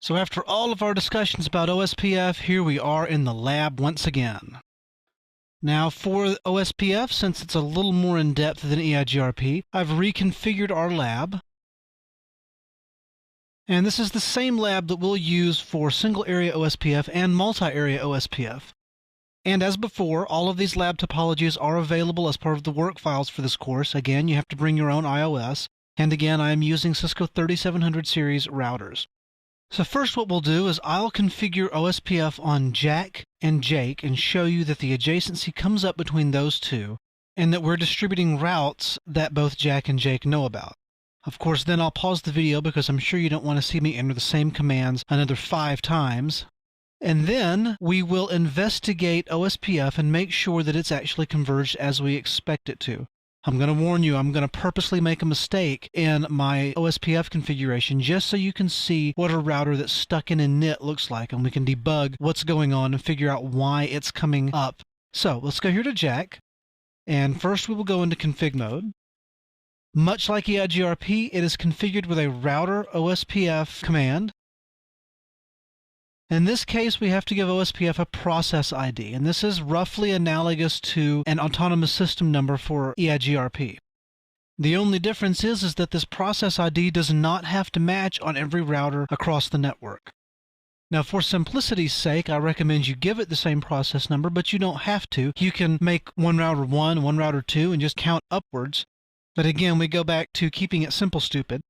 So after all of our discussions about OSPF, here we are in the lab once again. Now for OSPF, since it's a little more in depth than EIGRP, I've reconfigured our lab. And this is the same lab that we'll use for single area OSPF and multi-area OSPF. And as before, all of these lab topologies are available as part of the work files for this course. Again, you have to bring your own iOS. And again, I am using Cisco 3700 series routers. So first what we'll do is I'll configure OSPF on Jack and Jake and show you that the adjacency comes up between those two and that we're distributing routes that both Jack and Jake know about. Of course, then I'll pause the video because I'm sure you don't want to see me enter the same commands another 5 times. And then we will investigate OSPF and make sure that it's actually converged as we expect it to. I'm going to warn you, I'm going to purposely make a mistake in my OSPF configuration just so you can see what a router that's stuck in init looks like, and we can debug what's going on and figure out why it's coming up. So let's go here to Jack, and first we will go into config mode. Much like EIGRP, it is configured with a router OSPF command. In this case, we have to give OSPF a process ID, and this is roughly analogous to an autonomous system number for EIGRP. The only difference is that this process ID does not have to match on every router across the network. Now, for simplicity's sake, I recommend you give it the same process number, but you don't have to. You can make one router 1, one router 2, and just count upwards. But again, we go back to keeping it simple, stupid.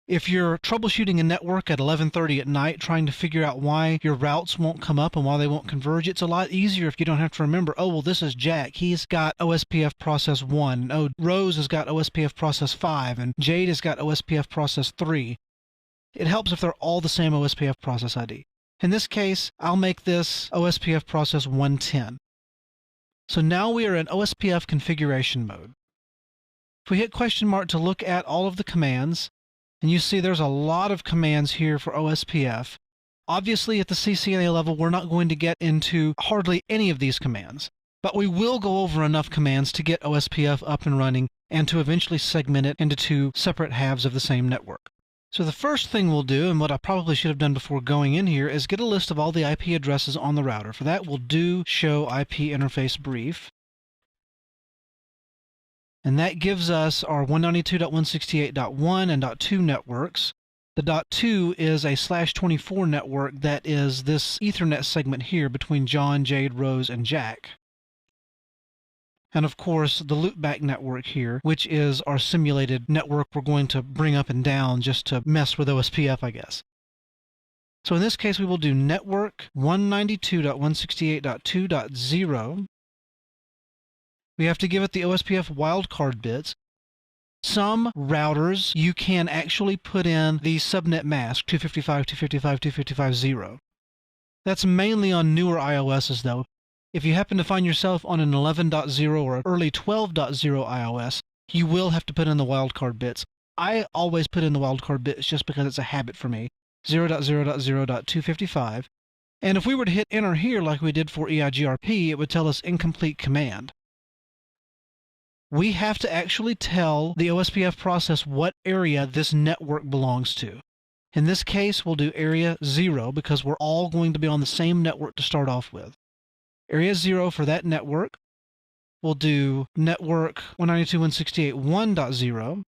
If you're troubleshooting a network at 11:30 at night trying to figure out why your routes won't come up and why they won't converge, it's a lot easier if you don't have to remember, oh, well, this is Jack. He's got OSPF process 1. And, oh, Rose has got OSPF process 5. And Jade has got OSPF process 3. It helps if they're all the same OSPF process ID. In this case, I'll make this OSPF process 110. So now we are in OSPF configuration mode. If we hit question mark to look at all of the commands, and you see there's a lot of commands here for OSPF. Obviously, at the CCNA level, we're not going to get into hardly any of these commands, but we will go over enough commands to get OSPF up and running and to eventually segment it into 2 separate halves of the same network. So the first thing we'll do, and what I probably should have done before going in here, is get a list of all the IP addresses on the router. For that, we'll do show IP interface brief. And that gives us our 192.168.1 and .2 networks. The .2 is a /24 network that is this Ethernet segment here between John, Jade, Rose, and Jack. And of course, the loopback network here, which is our simulated network we're going to bring up and down just to mess with OSPF, I guess. So in this case, we will do network 192.168.2.0. We have to give it the OSPF wildcard bits. Some routers, you can actually put in the subnet mask, 255, 255, 255.0. That's mainly on newer iOSs, though. If you happen to find yourself on an 11.0 or early 12.0 iOS, you will have to put in the wildcard bits. I always put in the wildcard bits just because it's a habit for me. 0.0.0.255. And if we were to hit enter here like we did for EIGRP, it would tell us incomplete command. We have to actually tell the OSPF process what area this network belongs to. In this case, we'll do area 0 because we're all going to be on the same network to start off with. Area 0 for that network. We'll do network 192.168.1.0.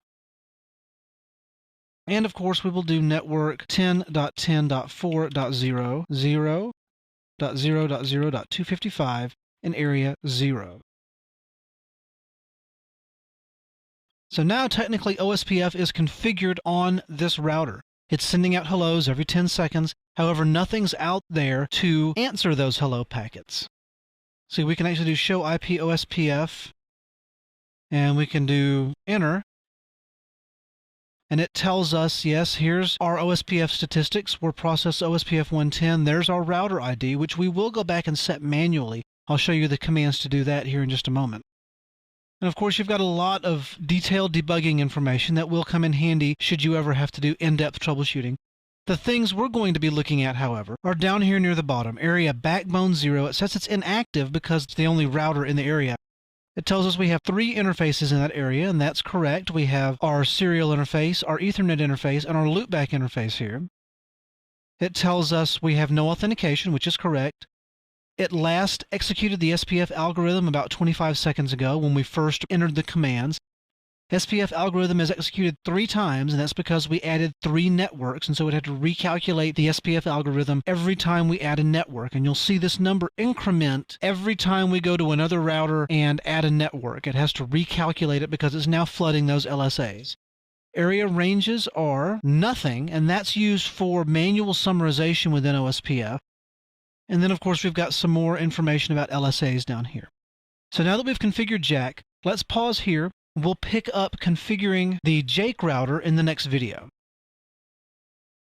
And of course, we will do network 10.10.4.0, 0.0.0.255 in area 0. So now technically OSPF is configured on this router. It's sending out hellos every 10 seconds. However, nothing's out there to answer those hello packets. See, we can actually do show IP OSPF, and we can do enter. And it tells us, yes, here's our OSPF statistics. We're process OSPF 110. There's our router ID, which we will go back and set manually. I'll show you the commands to do that here in just a moment. And of course, you've got a lot of detailed debugging information that will come in handy should you ever have to do in-depth troubleshooting. The things we're going to be looking at, however, are down here near the bottom. Area backbone 0. It says it's inactive because it's the only router in the area. It tells us we have 3 interfaces in that area, and that's correct. We have our serial interface, our Ethernet interface, and our loopback interface here. It tells us we have no authentication, which is correct. It last executed the SPF algorithm about 25 seconds ago when we first entered the commands. SPF algorithm is executed 3 times, and that's because we added 3 networks, and so it had to recalculate the SPF algorithm every time we add a network. And you'll see this number increment every time we go to another router and add a network. It has to recalculate it because it's now flooding those LSAs. Area ranges are nothing, and that's used for manual summarization within OSPF. And then, of course, we've got some more information about LSAs down here. So now that we've configured Jack, let's pause here. We'll pick up configuring the Jake router in the next video.